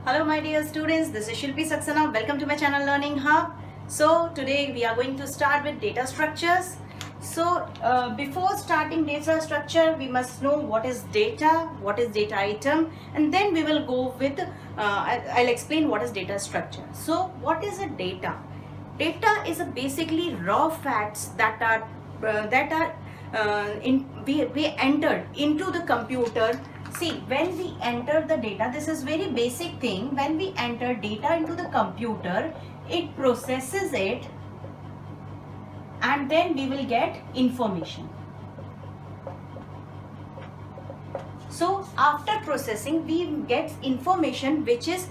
Hello my dear students, this is Shilpi Saxena. Welcome to my channel Learning Hub. So today we are going to start with data structures. So before starting data structure, we must know what is data item, and then we will go with, I'll explain what is data structure. So what is a data? Data is basically raw facts that are we entered into the computer. See, when we enter the data, this is very basic thing. When we enter data into the computer, it processes it and then we will get information. So after processing, we get information, which is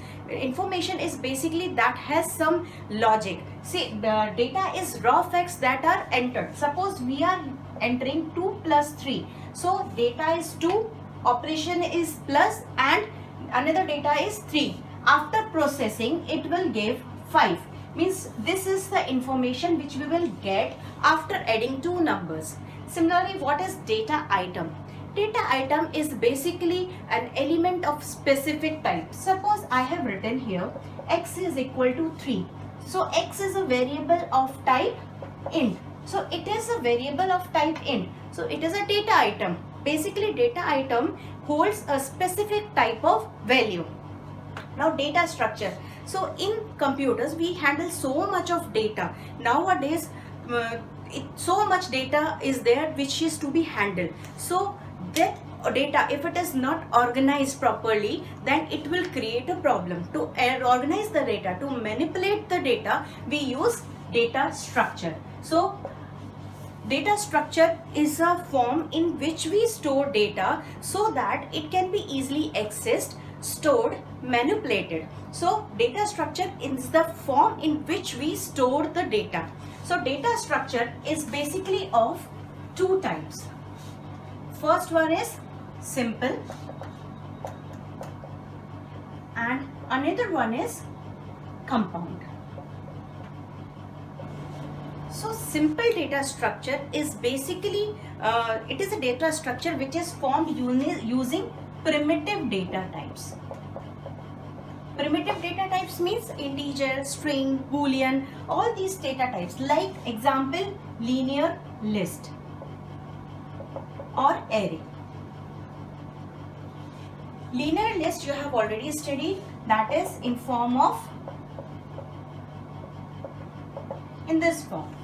basically that has some logic. See, the data is raw facts that are entered. Suppose we are entering 2 plus 3. So data is 2, operation is plus, and another data is 3. After processing, it will give 5. Means this is the information which we will get after adding two numbers. Similarly, what is data item? Data item is basically an element of specific type. Suppose I have written here x is equal to 3. So x is a variable of type int. So it is a variable of type int. So it is a data item. Basically, data item holds a specific type of value. Now data structure. So in computers we handle so much of data. Nowadays so much data is there which is to be handled. So that data, if it is not organized properly, then it will create a problem. To organize the data, to manipulate the data, we use data structure. So data structure is a form in which we store data so that it can be easily accessed, stored, manipulated. So data structure is the form in which we store the data. So data structure is basically of two types. First one is simple and another one is compound. So simple data structure is basically, it is a data structure which is formed using primitive data types. Primitive data types means integer, string, boolean, all these data types. Like example, linear list or array. Linear list you have already studied, that is in this form.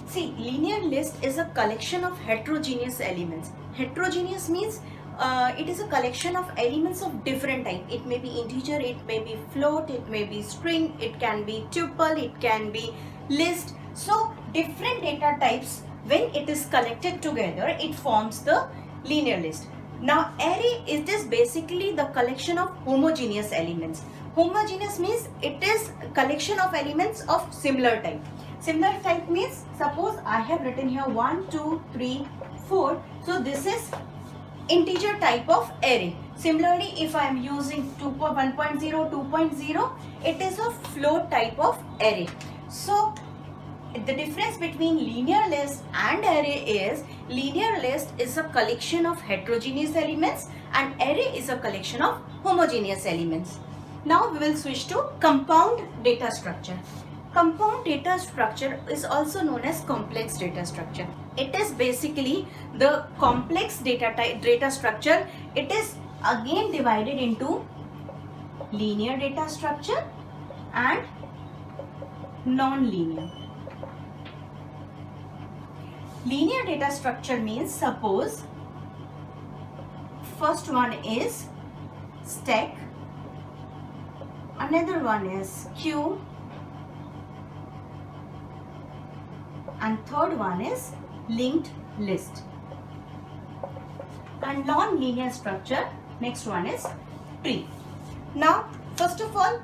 See, linear list is a collection of heterogeneous elements. Heterogeneous means it is a collection of elements of different type. It may be integer, it may be float, it may be string, it can be tuple, it can be list. So different data types, when it is collected together, it forms the linear list. Now array is basically the collection of homogeneous elements. Homogeneous means it is a collection of elements of similar type. Similar type means, suppose I have written here 1, 2, 3, 4. So this is integer type of array. Similarly, if I am using 1.0, 2.0, it is a float type of array. So the difference between linear list and array is, linear list is a collection of heterogeneous elements and array is a collection of homogeneous elements. Now we will switch to compound data structure. Compound data structure is also known as complex data structure. It is basically the complex data structure. It is again divided into linear data structure and non-linear. Linear data structure means, suppose first one is stack, another one is queue, and third one is linked list. And non-linear structure, next one is tree. Now first of all,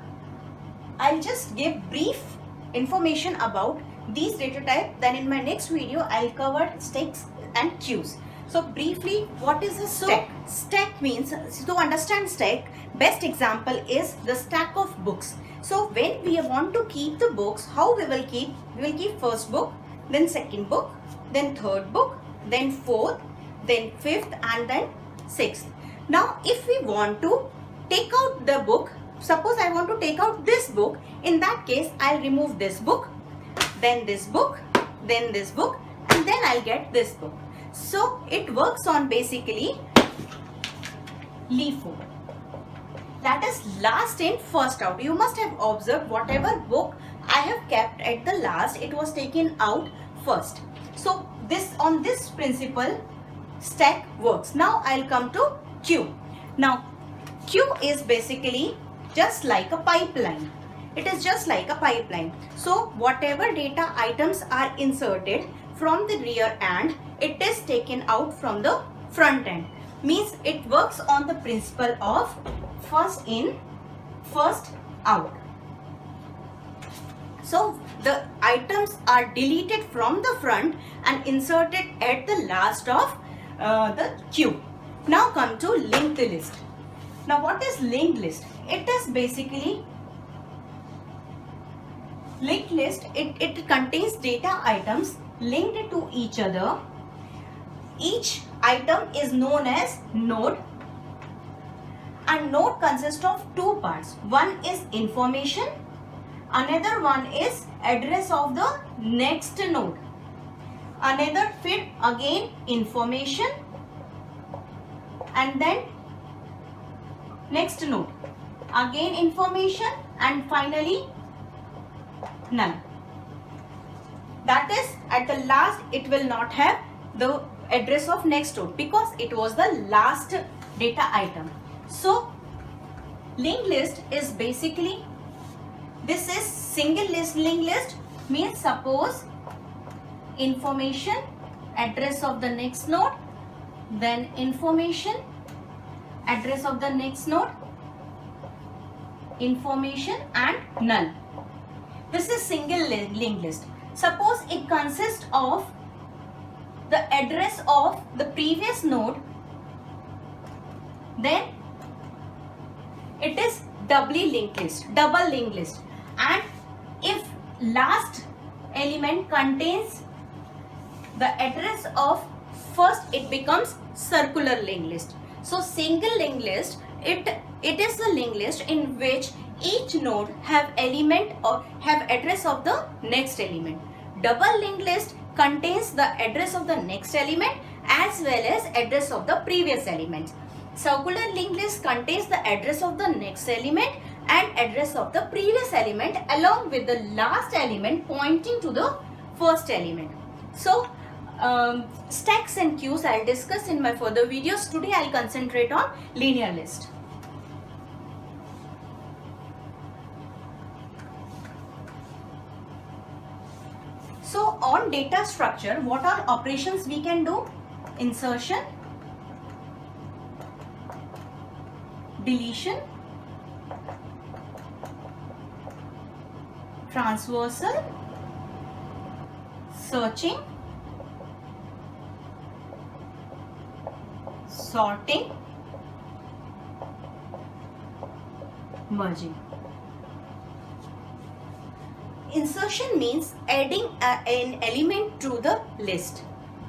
I'll just give brief information about these data type, then in my next video I'll cover stacks and queues. So briefly, what is a stack? Stack means, to understand stack, best example is the stack of books. So when we want to keep the books, how we will keep? We will keep first book, then second book, then third book, then fourth, then fifth, and then sixth. Now if we want to take out the book, suppose I want to take out this book, in that case I'll remove this book, then this book, then this book, and then I'll get this book. So it works on basically LIFO. That is last in, first out. You must have observed whatever book I have kept at the last, it was taken out first. So this, on this principle, stack works. Now I'll come to queue. Now queue is basically just like a pipeline. It is just like a pipeline. So whatever data items are inserted from the rear end, it is taken out from the front end. Means it works on the principle of first in, first out. So the items are deleted from the front and inserted at the last of the queue. Now come to linked list. Now what is linked list? It is basically linked list. It contains data items linked to each other. Each item is known as node, and node consists of two parts. One is information, another one is address of the next node. Another fit again information, and then next node, again information, and finally null. That is, at the last it will not have the address of next node because it was the last data item. So linked list is basically, this is single list. Linked list means, suppose information, address of the next node, then information, address of the next node, information, and null. This is single linked list. Suppose it consists of the address of the previous node, then it is doubly linked list, double linked list. And if last element contains the address of first, it becomes circular linked list. So single linked list, it is a linked list in which each node have element or have address of the next element. Double linked list contains the address of the next element as well as address of the previous element. Circular linked list contains the address of the next element and address of the previous element along with the last element pointing to the first element. So stacks and queues I'll discuss in my further videos. Today I'll concentrate on linear list. So on data structure, what are operations we can do? Insertion, deletion, transversal, searching, sorting, merging. Insertion means adding an element to the list.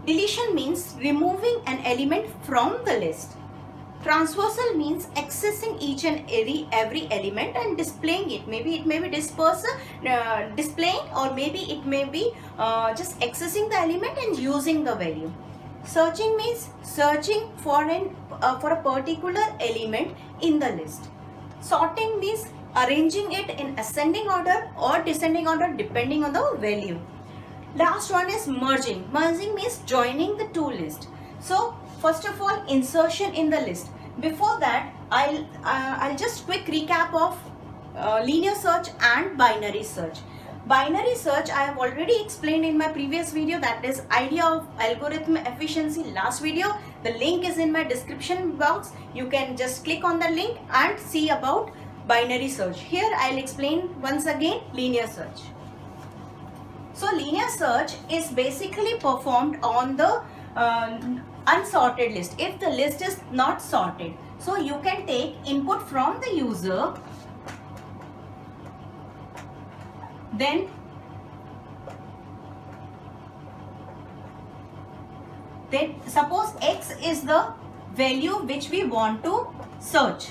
Deletion means removing an element from the list. Transversal means accessing each and every element and displaying it. Maybe it may be displaying, or maybe it may be just accessing the element and using the value. Searching means searching for a particular element in the list. Sorting means arranging it in ascending order or descending order depending on the value. Last one is merging. Merging means joining the two lists. So first of all, insertion in the list. Before that, I'll just quick recap of linear search and binary search. Binary search I have already explained in my previous video, that is idea of algorithm efficiency, last video. The link is in my description box. You can just click on the link and see about binary search. Here I'll explain once again linear search. So linear search is basically performed on the unsorted list. If the list is not sorted, so you can take input from the user, then suppose X is the value which we want to search.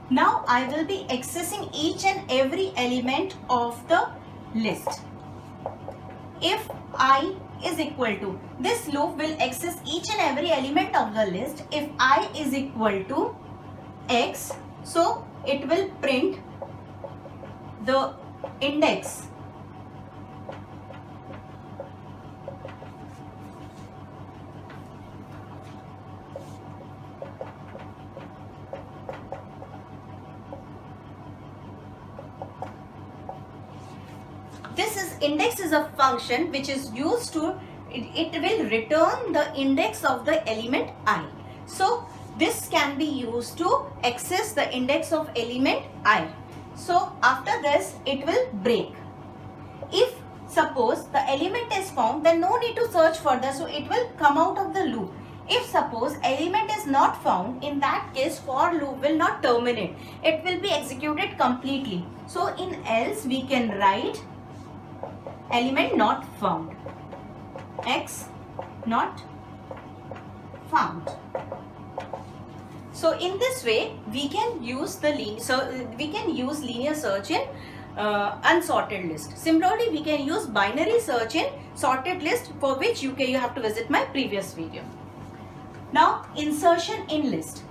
Now I will be accessing each and every element of the list. If I is equal to, this loop will access each and every element of the list. If I is equal to X, so it will print the index index is a function which is used to, it will return the index of the element I. So this can be used to access the index of element I. So after this it will break. If suppose the element is found, then no need to search further, so it will come out of the loop. If suppose element is not found, in that case for loop will not terminate. It will be executed completely. So in else we can write element not found, X not found. So in this way we can use the linear search in unsorted list. Similarly, we can use binary search in sorted list, for which you have to visit my previous video. Now insertion in list.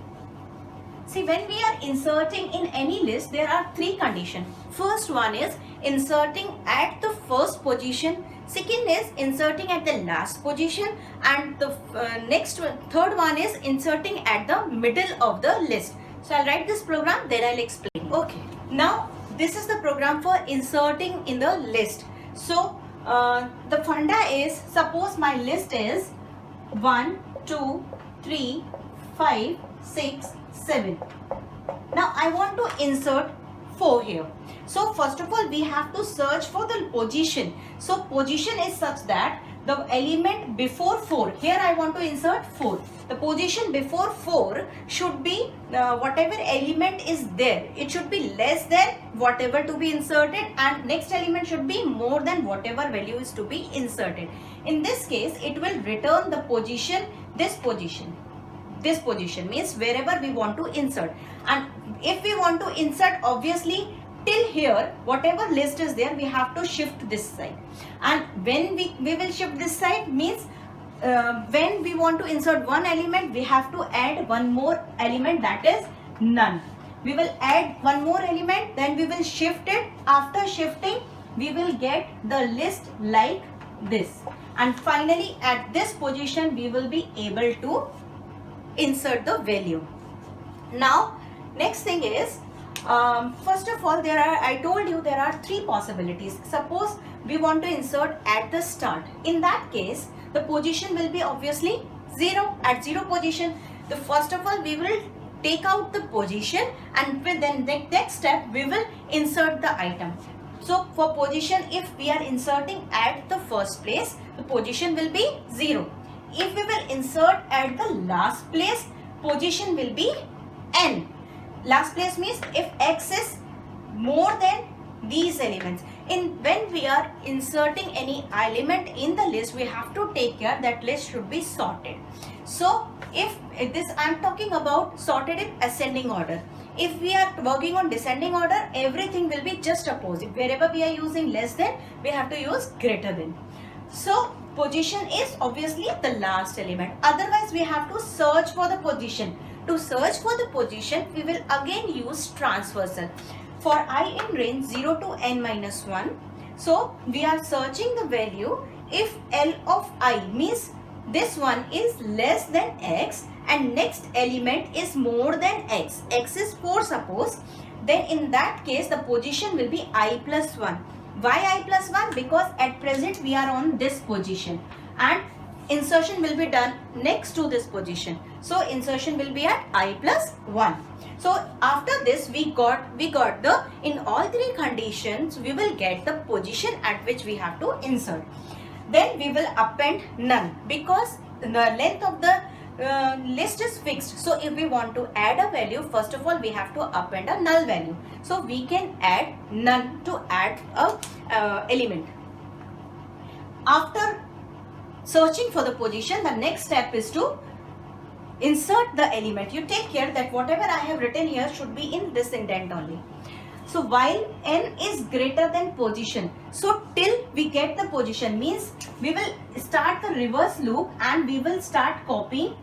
See, when we are inserting in any list, there are three conditions. First one is inserting at the first position. Second is inserting at the last position, and the third one is inserting at the middle of the list. So I'll write this program, then I'll explain. Okay, now this is the program for inserting in the list. So the funda is, suppose my list is 1, 2, 3, 5, 6, 7. Now I want to insert 4 here. So first of all we have to search for the position. So position is such that the element before 4, here I want to insert 4. The position before 4 should be whatever element is there. It should be less than whatever to be inserted, and next element should be more than whatever value is to be inserted. In this case it will return the position, this position means wherever we want to insert. And if we want to insert, obviously till here whatever list is there we have to shift this side, and when we will shift this side means when we want to insert one element we have to add one more element, that is none. We will add one more element, then we will shift it. After shifting we will get the list like this, and finally at this position we will be able to insert the value. Now next thing is, first of all I told you there are three possibilities. Suppose we want to insert at the start. In that case the position will be obviously 0, at 0 position. The first of all we will take out the position, and then the next step we will insert the item. So for position, if we are inserting at the first place, the position will be 0. If we will insert at the last place, position will be n. Last place means if x is more than these elements. When we are inserting any element in the list, we have to take care that list should be sorted. So if this, I am talking about sorted in ascending order. If we are working on descending order, everything will be just opposite. Wherever we are using less than, we have to use greater than. So position is obviously the last element. Otherwise we have to search for the position. To search for the position, we will again use transversal. For I in range 0 to n minus 1, so we are searching the value if L of I means this one is less than x and next element is more than x, x is 4 suppose, then in that case the position will be I plus 1. Why I plus 1? Because at present we are on this position and insertion will be done next to this position. So insertion will be at I plus 1. So after this we got the, in all three conditions we will get the position at which we have to insert. Then we will append none because the length of the list is fixed. So if we want to add a value, first of all we have to append a null value. So we can add none to add a element. After searching for the position, the next step is to insert the element. You take care that whatever I have written here should be in this indent only. So while n is greater than position, so till we get the position means we will start the reverse loop and we will start copying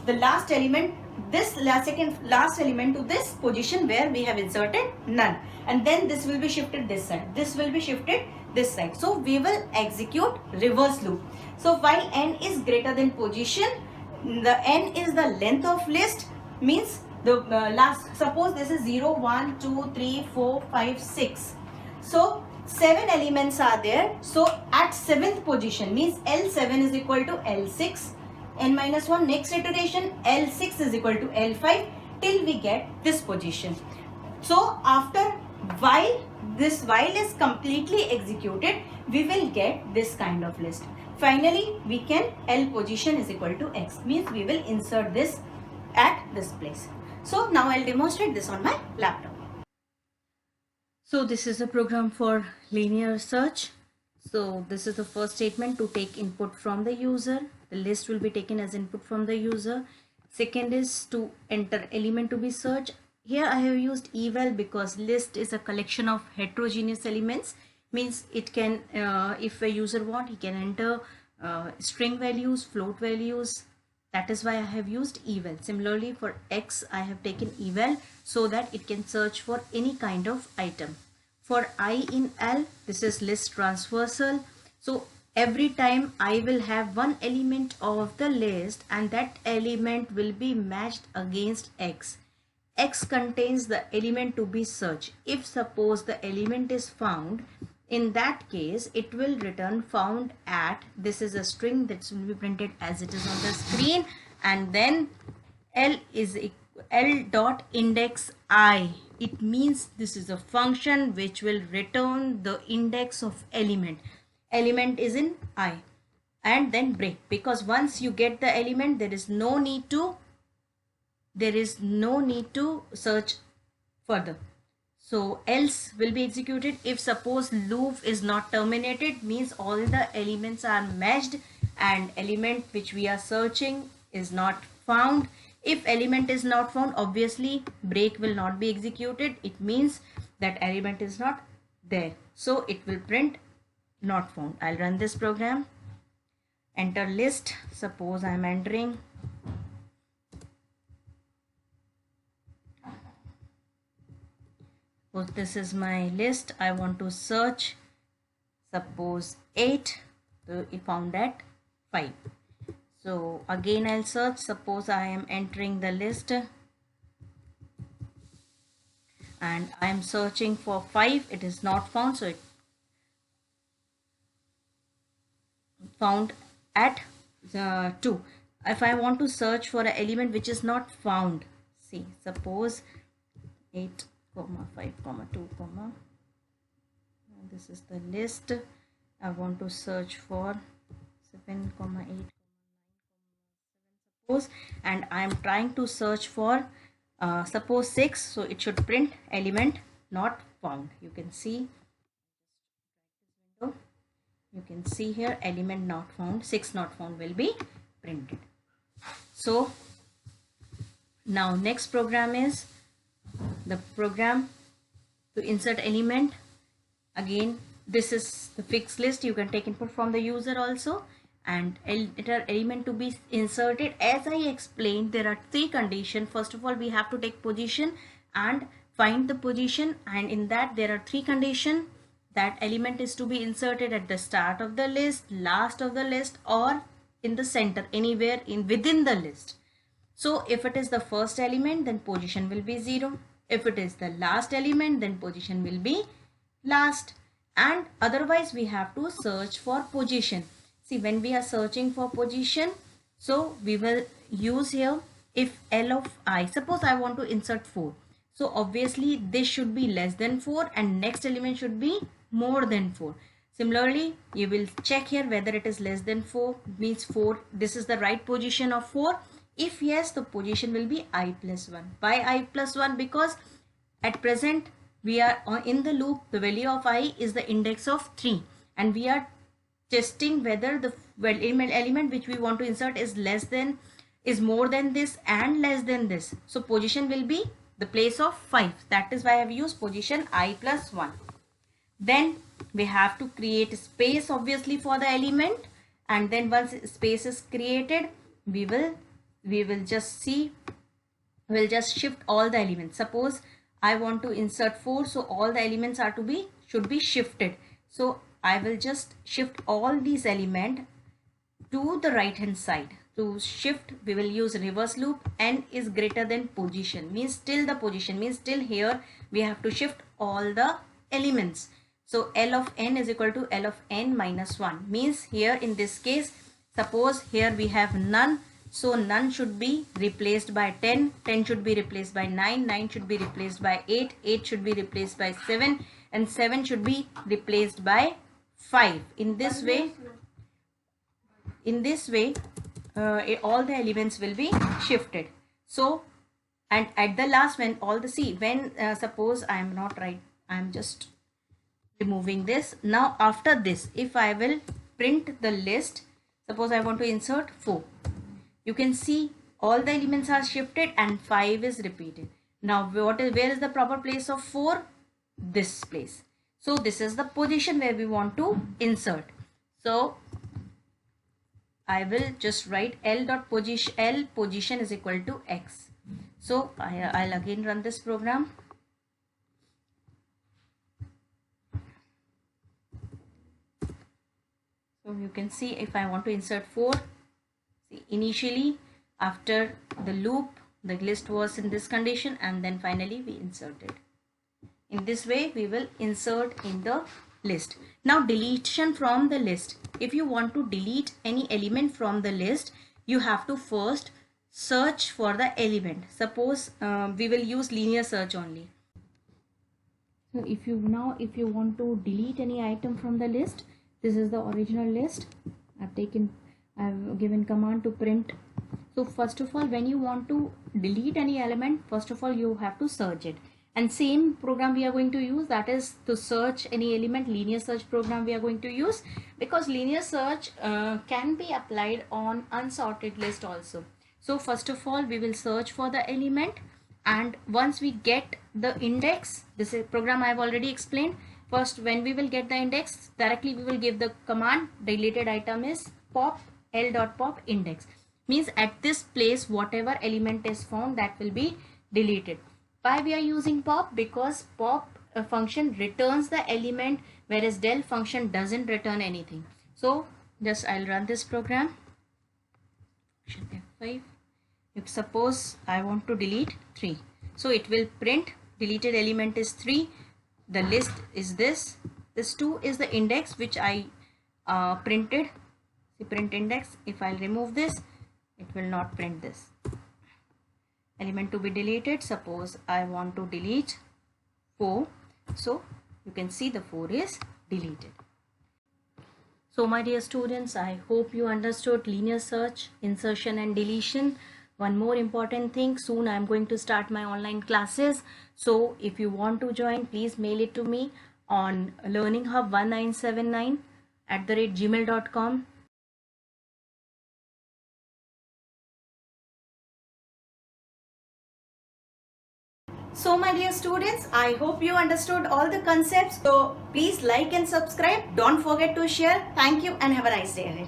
the last element, this last element to this position where we have inserted none, and then this will be shifted this side, this will be shifted this side. So we will execute reverse loop. So while n is greater than position, the n is the length of list, means the last, suppose this is 0 1 2 3 4 5 6, so 7 elements are there. So at 7th position means L7 is equal to L6, n minus 1, next iteration L6 is equal to L5 till we get this position. So after while this while is completely executed, we will get this kind of list. Finally we can L position is equal to X, means we will insert this at this place. So now I'll demonstrate this on my laptop. So this is a program for linear search. So this is the first statement, to take input from the user. The list will be taken as input from the user. Second is to enter element to be searched. Here I have used eval because list is a collection of heterogeneous elements, means it can if a user want, he can enter string values, float values. That is why I have used eval. Similarly for X I have taken eval so that it can search for any kind of item. For I in L, this is list transversal. So every time I will have one element of the list and that element will be matched against X. X contains the element to be searched. If suppose the element is found, in that case it will return found at, this is a string that will be printed as it is on the screen, and then L dot index I. It means this is a function which will return the index of element. Element is in I, and then break, because once you get the element there is no need to search further. So else will be executed. If suppose loop is not terminated, means all the elements are matched and element which we are searching is not found. If element is not found, obviously break will not be executed. It means that element is not there. So it will print not found. I'll run this program. Enter list. Suppose I am entering this is my list. I want to search suppose 8, so it found at 5. So again I'll search. Suppose I am entering the list and I am searching for 5. It is not found, so it found at 2. If I want to search for an element which is not found, see, suppose 8, 5, 2, this is the list. I want to search for 7, 8, suppose, and I am trying to search for suppose 6, so it should print element not found. You can see here element not found, 6 not found will be printed. So now next program is the program to insert element. Again this is the fixed list. You can take input from the user also, and enter element to be inserted. As I explained, there are 3 conditions. First of all, we have to take position and find the position, and in that there are 3 conditions. That element is to be inserted at the start of the list, last of the list, or in the center, anywhere in within the list. So if it is the first element, then position will be 0. If it is the last element, then position will be last. And otherwise we have to search for position. See, when we are searching for position, so we will use here, if L of I, suppose I want to insert 4. So obviously this should be less than 4 and next element should be more than 4. Similarly, you will check here whether it is less than 4, means 4, this is the right position of 4. If yes, the position will be I plus 1. Why I plus 1? Because at present we are in the loop, the value of I is the index of 3 and we are testing whether the element which we want to insert is more than this and less than this. So position will be the place of 5. That is why I have used position I plus 1. Then we have to create space obviously for the element, and then once space is created, we will just see, we'll just shift all the elements. Suppose I want to insert 4, so all the elements should be shifted. So I will just shift all these elements to the right hand side. To shift, we will use reverse loop. N is greater than position, means till the position, means till here we have to shift all the elements. So L of n is equal to L of n minus 1, means here in this case, suppose here we have none, so none should be replaced by 10, 10 should be replaced by 9, 9 should be replaced by 8, 8 should be replaced by 7, and 7 should be replaced by 5. In this way all the elements will be shifted. So, and at the last, when all the suppose I am not right, I am just removing this. Now after this, if I will print the list, suppose I want to insert 4, you can see all the elements are shifted and 5 is repeated. Now where is the proper place of 4? This place. So this is the position where we want to insert. So I will just write L position is equal to X. So I'll again run this program. So you can see if I want to insert 4, see, initially after the loop the list was in this condition and then finally we inserted. In this way we will insert in the list. Now deletion from the list. If you want to delete any element from the list, you have to first search for the element. Suppose we will use linear search only. So if you want to delete any item from the list, this is the original list. I've given command to print. So first of all, when you want to delete any element, first of all you have to search it. And same program we are going to use, that is to search any element, linear search program we are going to use, because linear search can be applied on unsorted list also. So first of all we will search for the element, and once we get the index, this is program I have already explained. First, when we will get the index, directly we will give the command deleted item is pop l.pop index, means at this place whatever element is found that will be deleted. Why we are using pop? Because pop function returns the element, whereas del function doesn't return anything. So just I'll run this program. F5. If suppose I want to delete 3, so it will print deleted element is 3. The list is this 2 is the index which I printed. The print index. If I'll remove this, it will not print this element to be deleted. Suppose I want to delete 4, so you can see the 4 is deleted. So my dear students, I hope you understood linear search, insertion and deletion. One more important thing, soon I am going to start my online classes. So if you want to join, please mail it to me on learninghub1979@gmail.com. So my dear students, I hope you understood all the concepts. So please like and subscribe. Don't forget to share. Thank you and have a nice day ahead.